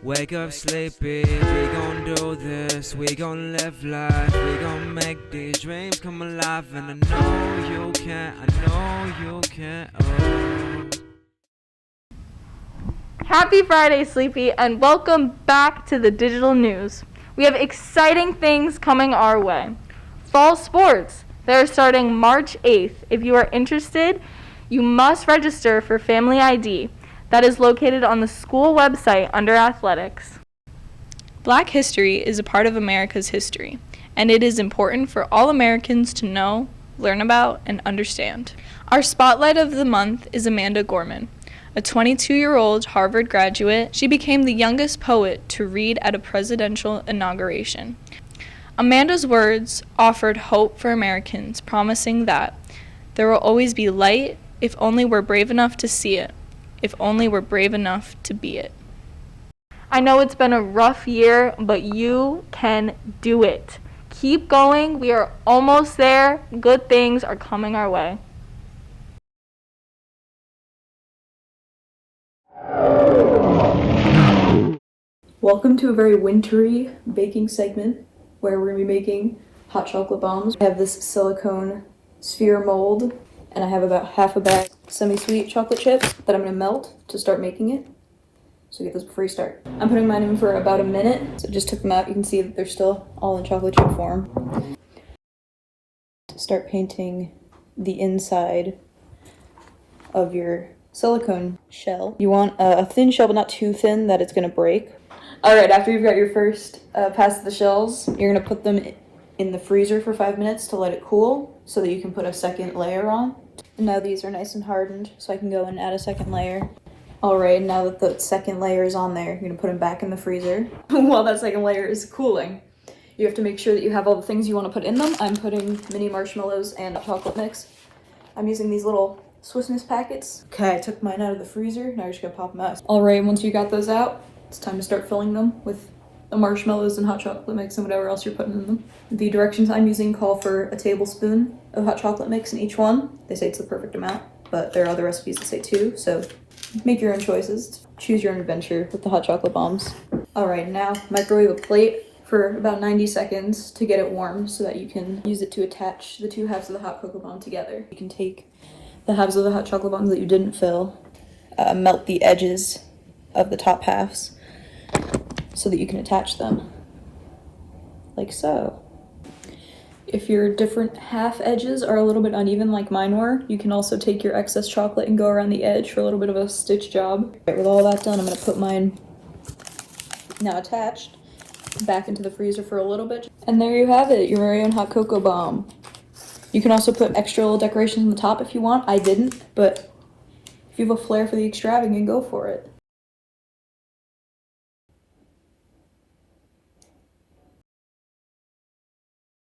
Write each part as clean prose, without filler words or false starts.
Wake up sleepy, we gon' do this, we gon' live life, we gon' make these dreams come alive. And I know you can, I know you can, oh. Happy Friday, Sleepy, and welcome back to the digital news. We have exciting things coming our way. Fall sports, they're starting March 8th. If you are interested, you must register for Family ID. That is located on the school website under athletics. Black history is a part of America's history, and it is important for all Americans to know, learn about, and understand. Our spotlight of the month is Amanda Gorman, a 22-year-old Harvard graduate. She became the youngest poet to read at a presidential inauguration. Amanda's words offered hope for Americans, promising that there will always be light if only we're brave enough to see it. If only we're brave enough to be it. I know it's been a rough year, but you can do it. Keep going. We are almost there. Good things are coming our way. Welcome to a very wintry baking segment where we're going to be making hot chocolate bombs. I have this silicone sphere mold, and I have about half a bag of semi-sweet chocolate chips that I'm going to melt to start making it. So get this before you start. I'm putting mine in for about a minute. So just took them out. You can see that they're still all in chocolate chip form. Start painting the inside of your silicone shell. You want a thin shell, but not too thin that it's going to break. All right, after you've got your first pass of the shells, you're going to put them in the freezer for 5 minutes to let it cool so that you can put a second layer on. And now these are nice and hardened, so I can go and add a second layer. All right, now that the second layer is on there, you're going to put them back in the freezer while that second layer is cooling. You have to make sure that you have all the things you want to put in them. I'm putting mini marshmallows and chocolate mix. I'm using these little Swiss Miss packets. Okay, I took mine out of the freezer. Now you're just going to pop them out. All right, once you got those out, it's time to start filling them with the marshmallows and hot chocolate mix and whatever else you're putting in them. The directions I'm using call for a tablespoon of hot chocolate mix in each one. They say it's the perfect amount, but there are other recipes that say 2, so make your own choices. Choose your own adventure with the hot chocolate bombs. All right, now microwave a plate for about 90 seconds to get it warm so that you can use it to attach the two halves of the hot cocoa bomb together. You can take the halves of the hot chocolate bombs that you didn't fill, melt the edges of the top halves, so that you can attach them, like so. If your different half edges are a little bit uneven like mine were, you can also take your excess chocolate and go around the edge for a little bit of a stitch job. Right, with all that done, I'm gonna put mine, now attached, back into the freezer for a little bit. And there you have it, your very own hot cocoa bomb. You can also put extra little decorations on the top if you want. I didn't, but if you have a flair for the extravagant, go for it.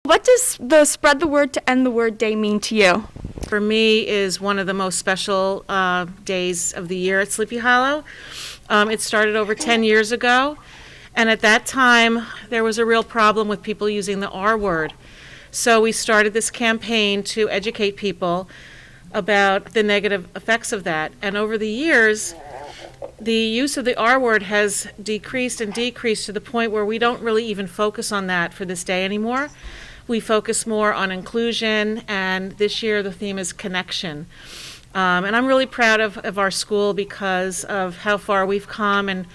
What does the Spread the Word to End the Word Day mean to you? For me is one of the most special days of the year at Sleepy Hollow. It started over 10 years ago, and at that time there was a real problem with people using the R word. So we started this campaign to educate people about the negative effects of that. And over the years, the use of the R word has decreased and decreased to the point where we don't really even focus on that for this day anymore. We focus more on inclusion, and this year the theme is connection. And I'm really proud of our school because of how far we've come and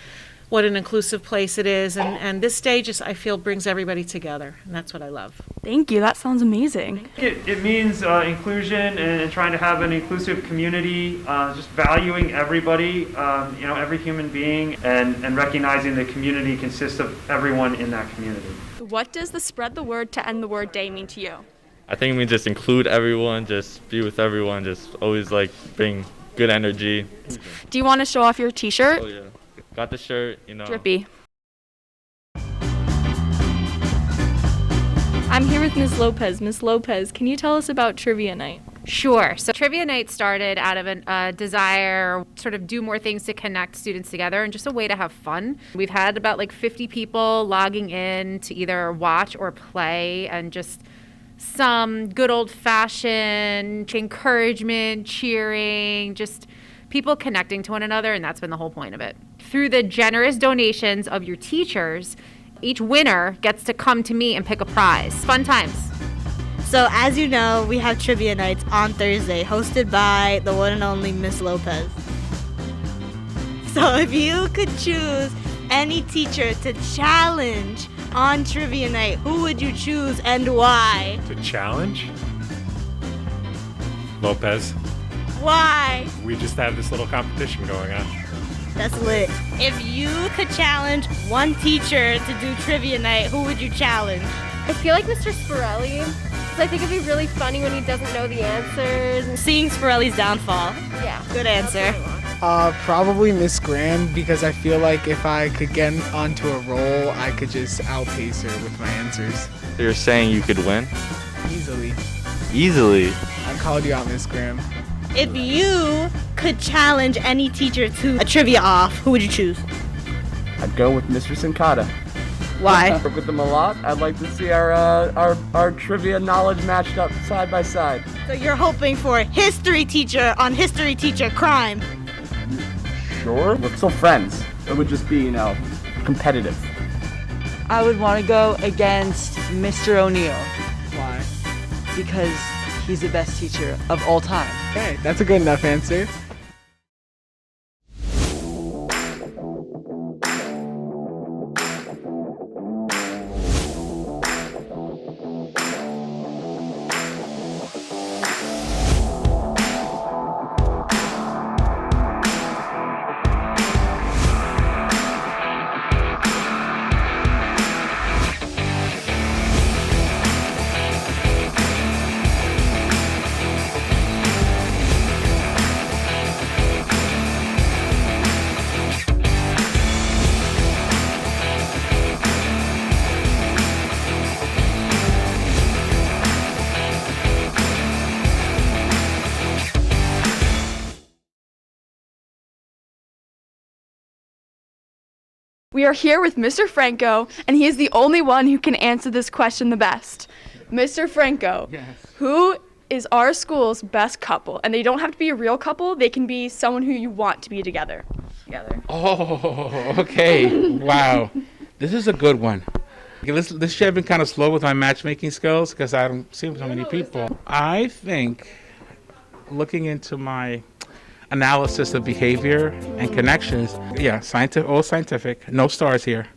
what an inclusive place it is. And this day just, I feel, brings everybody together, and that's what I love. Thank you, that sounds amazing. It means inclusion and trying to have an inclusive community, just valuing everybody, every human being, and recognizing the community consists of everyone in that community. What does the Spread the Word to End the Word Day mean to you? I think we just include everyone, just be with everyone, just always bring good energy. Do you want to show off your t-shirt? Oh yeah, got the shirt, Drippy. I'm here with Ms. Lopez. Ms. Lopez, can you tell us about Trivia Night? Sure. So Trivia Night started out of a desire sort of do more things to connect students together and just a way to have fun. We've had about 50 people logging in to either watch or play, and just some good old-fashioned encouragement, cheering, just people connecting to one another, and that's been the whole point of it. Through the generous donations of your teachers, each winner gets to come to me and pick a prize. Fun times. So as you know, we have trivia nights on Thursday, hosted by the one and only Miss Lopez. So if you could choose any teacher to challenge on trivia night, who would you choose and why? To challenge? Lopez. Why? We just have this little competition going on. That's lit. If you could challenge one teacher to do trivia night, who would you challenge? I feel like Mr. Spirelli, because I think it'd be really funny when he doesn't know the answers. Seeing Spirelli's downfall. Yeah. Good answer. Probably Miss Graham, because I feel like if I could get onto a roll, I could just outpace her with my answers. You're saying you could win? Easily. Easily? I called you out, Miss Graham. If you could challenge any teacher to a trivia off, who would you choose? I'd go with Mr. Sincata. Why? I work with them a lot. I'd like to see our trivia knowledge matched up side by side. So you're hoping for history teacher on history teacher crime. Sure. We're still friends. It would just be, competitive. I would want to go against Mr. O'Neill. Why? Because he's the best teacher of all time. Okay, that's a good enough answer. We are here with Mr. Franco, and he is the only one who can answer this question the best. Mr. Franco, Yes. who is our school's best couple? And they don't have to be a real couple, they can be someone who you want to be together. Oh, okay. Wow. This is a good one. Okay, this year I've been kind of slow with my matchmaking skills because I don't see so many people. I think looking into my analysis of behavior and connections, all scientific, no stars here.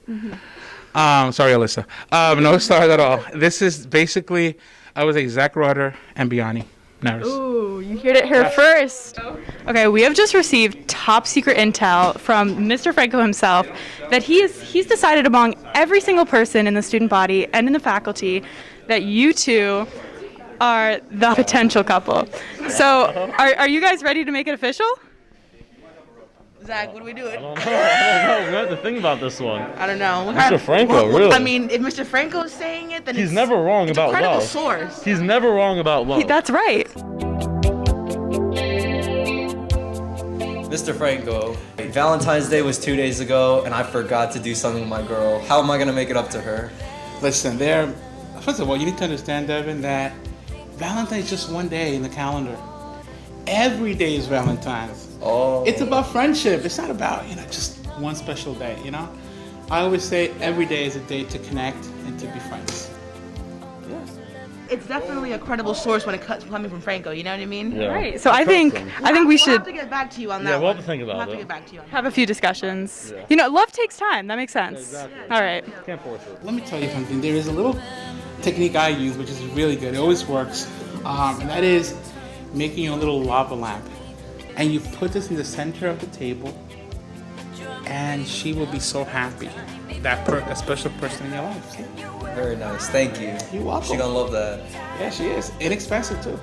Sorry, Alyssa. No stars at all. This is basically, I was a Zach Rudder and Biani. Ooh, you heard it here first. Okay, we have just received top secret intel from Mr. Franco himself that he's decided among every single person in the student body and in the faculty that you two are the potential couple. So, are you guys ready to make it official? Zach, what are we doing? I don't know. We have to think about this one. I don't know. Mr. Franco, really? I mean, if Mr. Franco is saying it, then He's never wrong about credible love. source. He's never wrong about love. That's right. Mr. Franco, Valentine's Day was 2 days ago, and I forgot to do something with my girl. How am I gonna make it up to her? Listen, first of all, you need to understand, Devin, that Valentine's is just one day in the calendar. Every day is Valentine's. Oh. It's about friendship. It's not about, just one special day, I always say every day is a day to connect and to be friends. It's definitely a credible source when it comes coming from Franco, you know what I mean? Yeah. Right. So I think we We'll should have to get back to you on that. we'll have to think about We'll have it. to get back to you on that. have a few discussions. Yeah. Love takes time. That makes sense. Exactly. All right. Can't force it. Let me tell you something. There is a little technique I use, which is really good. It always works. And that is making a little lava lamp. And you put this in the center of the table, and she will be so happy. That special person in your life. See? Very nice, thank you. You're welcome. She gonna love that. Yeah, she is. Inexpensive, too.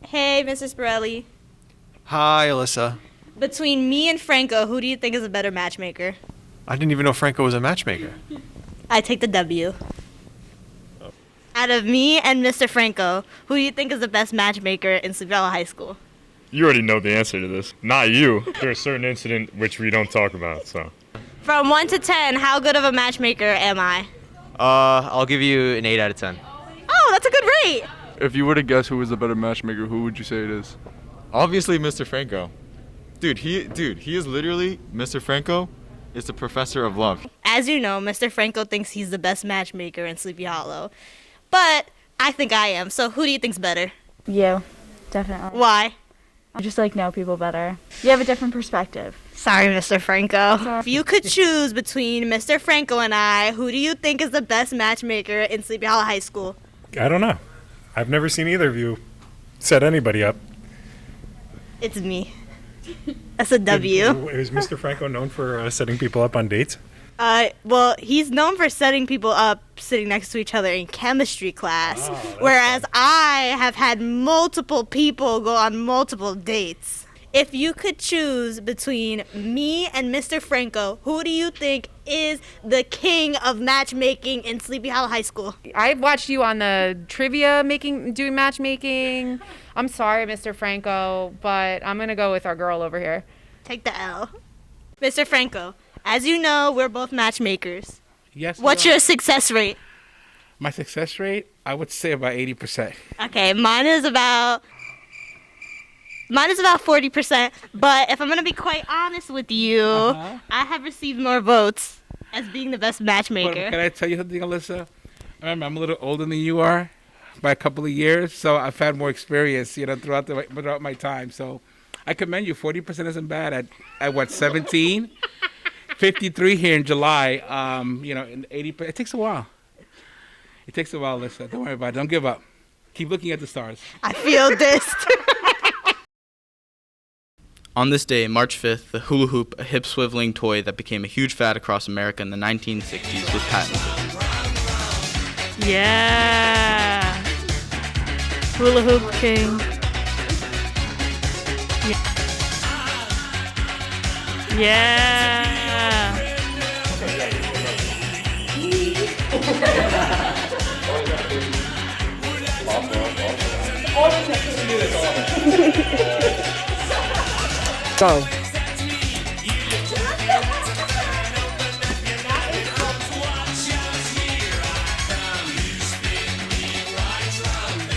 Hey, Mrs. Spirelli. Hi, Alyssa. Between me and Franco, who do you think is a better matchmaker? I didn't even know Franco was a matchmaker. I take the W. Out of me and Mr. Franco, who do you think is the best matchmaker in Sleepy Hollow High School? You already know the answer to this. Not you. There's a certain incident which we don't talk about, so. From 1 to 10, how good of a matchmaker am I? I'll give you an 8 out of 10. Oh, that's a good rate. If you were to guess who was the better matchmaker, who would you say it is? Obviously, Mr. Franco. Dude, he is literally, Mr. Franco is the professor of love. As you know, Mr. Franco thinks he's the best matchmaker in Sleepy Hollow. But I think I am, so who do you think's better? You, definitely. Why? I just know people better. You have a different perspective. Sorry, Mr. Franco. If you could choose between Mr. Franco and I, who do you think is the best matchmaker in Sleepy Hollow High School? I don't know. I've never seen either of you set anybody up. It's me. That's a W. Is Mr. Franco known for setting people up on dates? Well, he's known for setting people up sitting next to each other in chemistry class, whereas I have had multiple people go on multiple dates. If you could choose between me and Mr. Franco, who do you think is the king of matchmaking in Sleepy Hollow High School? I watched you on the trivia doing matchmaking. I'm sorry, Mr. Franco, but I'm going to go with our girl over here. Take the L. Mr. Franco, as you know, we're both matchmakers. Yes. What's your success rate? My success rate, I would say about 80%. Okay, mine is about 40%, but if I'm going to be quite honest with you, I have received more votes as being the best matchmaker. But can I tell you something, Alyssa? Remember, I'm a little older than you are by a couple of years, so I've had more experience, throughout my time. So I commend you. 40% isn't bad at what, 17? 53 here in July, and 80%. It takes a while. It takes a while, Alyssa. Don't worry about it. Don't give up. Keep looking at the stars. I feel this. On this day, March 5th, the hula hoop, a hip swiveling toy that became a huge fad across America in the 1960s, was patented. Yeah. Hula hoop king. Yeah. Go.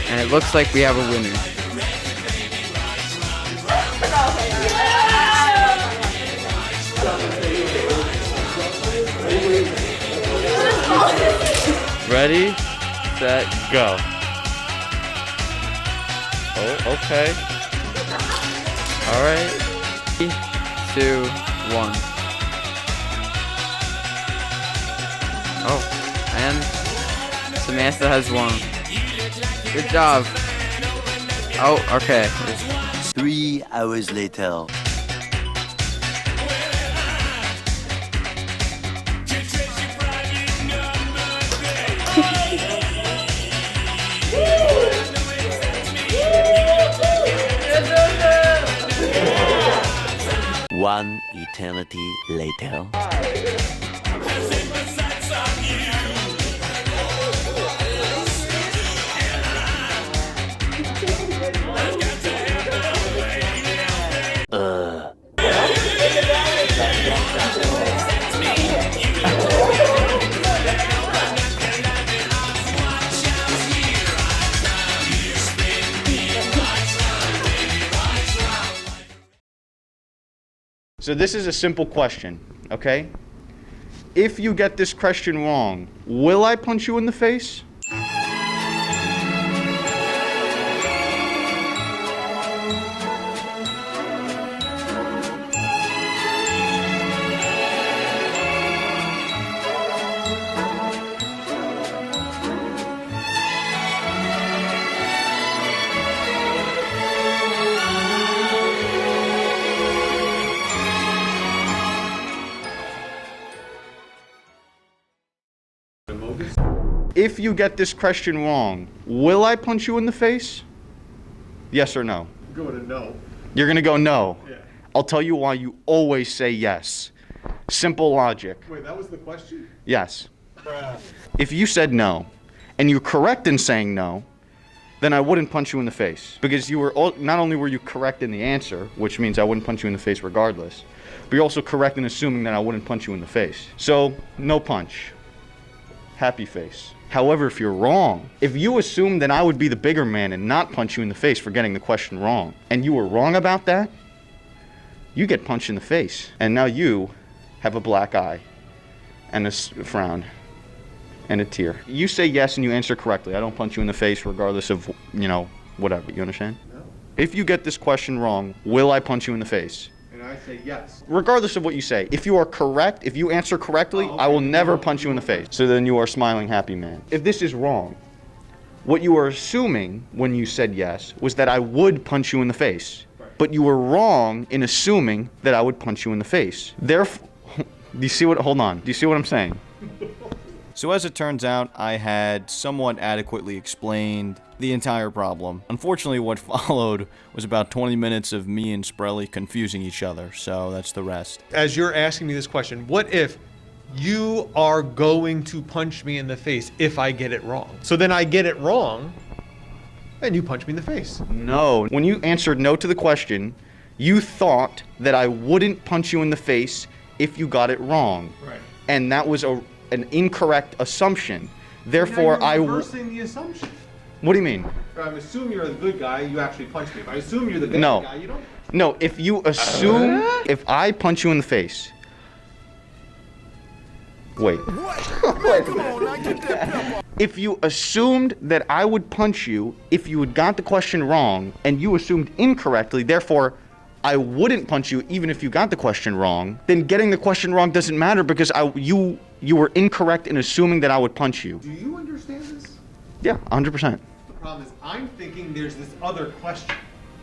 And it looks like we have a winner. Ready, set, go. Oh, okay. All right. 3, 2, 1. Oh, and Samantha has won. Good job. Oh, okay. 3 hours later. One eternity later. So this is a simple question, okay? If you get this question wrong, will I punch you in the face? If you get this question wrong, will I punch you in the face? Yes or no? I'm going to no. You're gonna go no. Yeah. I'll tell you why you always say yes. Simple logic. Wait, that was the question? Yes. Bruh. If you said no, and you're correct in saying no, then I wouldn't punch you in the face. Because not only were you correct in the answer, which means I wouldn't punch you in the face regardless, but you're also correct in assuming that I wouldn't punch you in the face. So, no punch. Happy face. However, if you're wrong, if you assume that I would be the bigger man and not punch you in the face for getting the question wrong, and you were wrong about that, you get punched in the face. And now you have a black eye and a frown and a tear. You say yes and you answer correctly. I don't punch you in the face regardless of, whatever. You understand? No. If you get this question wrong, will I punch you in the face? And I say yes. Regardless of what you say. If you are correct, if you answer correctly, I will never punch you in the face. So then you are a smiling, happy man. If this is wrong, what you were assuming when you said yes was that I would punch you in the face. Right. But you were wrong in assuming that I would punch you in the face. Therefore, do you see what I'm saying? So as it turns out, I had somewhat adequately explained the entire problem. Unfortunately, what followed was about 20 minutes of me and Sprelly confusing each other, so that's the rest. As you're asking me this question, what if you are going to punch me in the face if I get it wrong? So then I get it wrong, and you punch me in the face. No. When you answered no to the question, you thought that I wouldn't punch you in the face if you got it wrong. Right. And that was an incorrect assumption. Therefore, now you're reversing the assumption. What do you mean? If I assume you're the good guy, you actually punch me. If I assume you're the bad guy, you don't. No, if you assume, if I punch you in the face. Wait. If you assumed that I would punch you if you had got the question wrong, and you assumed incorrectly, therefore, I wouldn't punch you even if you got the question wrong, then getting the question wrong doesn't matter because you were incorrect in assuming that I would punch you. Do you understand this? Yeah, 100%. The problem is I'm thinking there's this other question.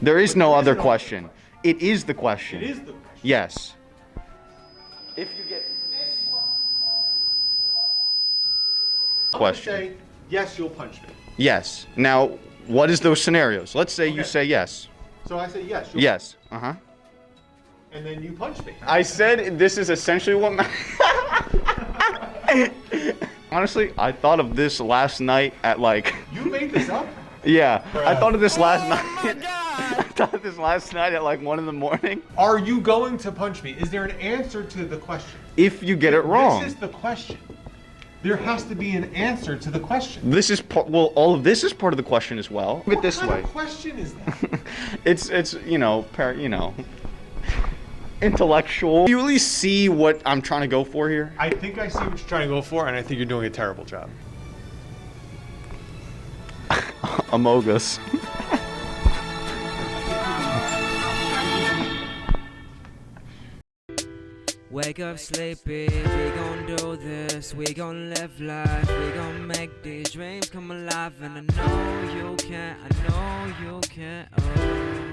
There is no other question. It is the question. It is the question. Yes. If you get this question. Say, yes, you'll punch me. Yes. Now, what is those scenarios? Let's say you say yes. So I say yes. Yes. Uh-huh. And then you punch me. I said this is essentially what Honestly, I thought of this last night at like... You made this up? Yeah. I thought of this last night. I thought of this last night at like 1 a.m. Are you going to punch me? Is there an answer to the question? If you get it wrong. This is the question. There has to be an answer to the question. This is all of this is part of the question as well. Look at this way. What kind of question is that? it's intellectual. You at least see what I'm trying to go for here? I think I see what you're trying to go for, and I think you're doing a terrible job. Amogus. Wake up sleepy, we gon' do this, we gon' live life, we gon' make these dreams come alive, and I know you can, oh.